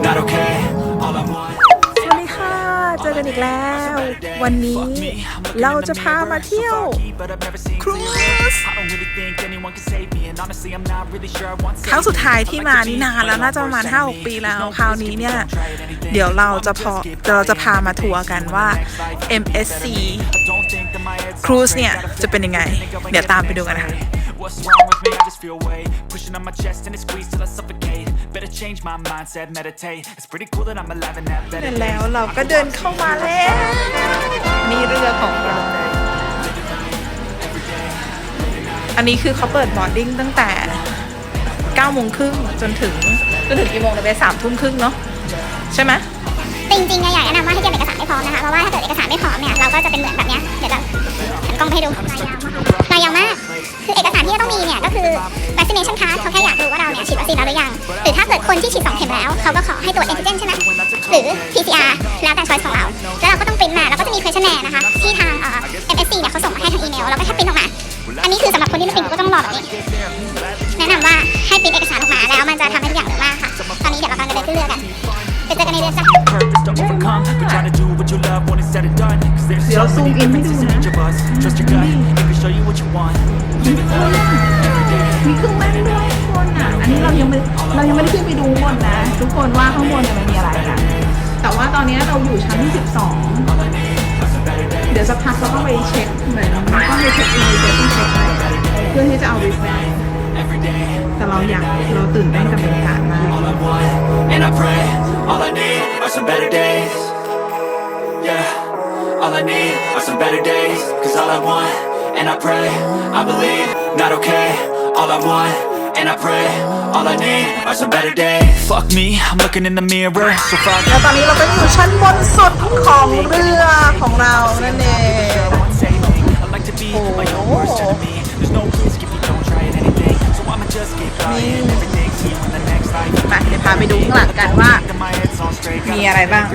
not okay. All I want. สวัสดีค่ะเจอกันอีกแล้ววันนี้เราจะพามาเที่ยวครูซครั้งสุดท้ายที่มานี่นานแล้วน่าจะประมาณ 5-6 ปีแล้วคราวนี้เนี่ยเดี๋ยวเราจะพามาทัวร์กันว่า MSC ครูซเนี่ยจะเป็นยังไงเดี๋ยวตามไปดูกันค่ะWhat's wrong with me? I just feel weight pushing on my chest and it squeezes till I suffocate. Better change my mindset, meditate. It's pretty cool that I'm alive and have better days. แล้วเราก็เดินเข้ามาแล้วนี่เรือของเราอันนี้คือเขาเปิดบอร์ดดิ้งตั้งแต่9:30จนถึงกี่โมงนะเบส3:30เนาะใช่ไหมจริงๆอยากแนะนำว่าให้เตรียมเอกสารให้พร้อมนะคะเพราะว่าถ้าเกิดเอกสารไม่พร้อมเนี่ยเราก็จะเป็นเหมือนแบบนี้เดี๋ยวจะหันกล้องไปให้ดูรายยาวมากคือเอกสารที่จะต้องมีเนี่ยก็คือ vaccination card เขาแค่อยากรู้ว่าเราเนี่ยฉีดวัคซีนแล้วหรือยังหรือถ้าเกิดคนที่ฉีด2 เข็มแล้วเขาก็ขอให้ตรวจ antigen ใช่ไหมหรือ PCR แล้วแต่ choice ของเราแล้วเราก็ต้องปริ้นมาแล้วก็จะมี questionnaire นะคะที่ทางMSC เนี่ยเขาส่งมาให้ทางอีเมลแล้วก็แค่ปริ้นออกมาอันนี้คือสำหรับคนที่ไม่ปริ้นก็ต้องรอแบบนี้แนะนำว่าให้ปริ้นเอกสารออกมาแล้วมันจะทำให้ทุกอย่างเร็วมากค่ะตอนนี้เดี๋ยวเรากำลังจะเดินขึ้นเรือกันไปเจอกันในเรือจ้ะเดี๋ยวซูมอินให้ดูนะมีเครื่องเล่นด้วยทุกคนอ่ะอันนี้เรายังไม่ได้ขึ้นไปดูข้างบนนะทุกคนว่าข้างบนเนี่ยมันมีอะไรกันแต่ว่าตอนนี้เราอยู่ชั้นที่12เดี๋ยวสักพักเราต้องไปเช็คเหมือนต้องไปเช็คอินเช็คเพื่อที่จะเอาวิสแบนแต่เราตื่นเต้นกับบรรยากาศมาก And I pray, all I need are some better days. Yeah, all I need are some better days. Cause all I want, and I pray, I believe, not okay. All I want, and I pray, all I need are some better days. Fuck me, I'm looking in the mirror, so far. แล้วตอนนี้เราก็อยู่ชั้นบนสุดของเรือของเรานั่นเองโอ้โหมาเดี๋ยวพาไปดูข้างหลังกันว่ามีอะไรบ้างเ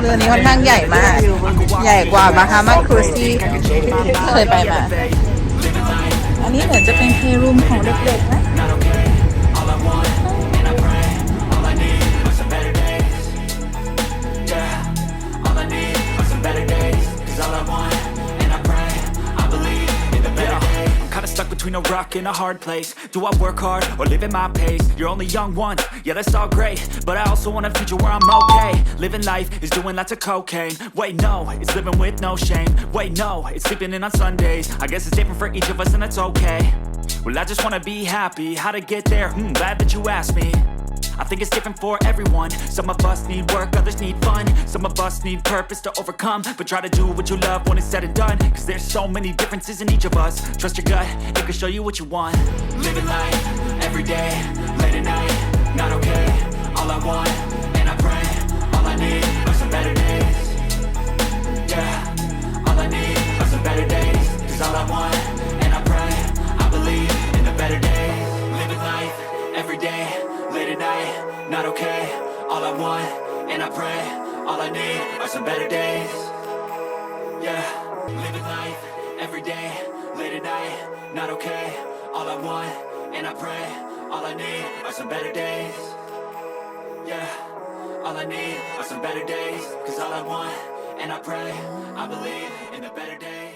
รือนี้ค่อนข้างใหญ่มากใหญ่กว่าบาฮามาครูซที่เคยไปมาอันนี้เหมือนจะเป็นเพลย์รูมของเด็กๆนะBetween a rock and a hard place. Do I work hard or live at my pace? You're only young once, yeah that's all great, but I also want a future where I'm okay. Living life is doing lots of cocaine. Wait no, it's living with no shame. Wait no, it's sleeping in on Sundays. I guess it's different for each of us and that's okay. Well I just wanna be happy. How to get there? Glad that you asked me. I think it's different for everyone. Some of us need work, others need fun. Some of us need purpose to overcome. But try to do what you love when it's said and done. Cause there's so many differences in each of us. Trust your gut, it can show you what you want. Living life, every day, late at night, not okay. All I want, and I pray, all I need are some better days. Yeah, all I need are some better days. Cause all I want, and I pray, I believe in the better days. Living life, every day, late at night, not okay. All I want, and I pray, all I need are some better days. Yeah, living life, every day, late at night, not okay. All I want, and I pray, all I need are some better days. Yeah, all I need are some better days. Cause all I want, and I pray, I believe in the better days.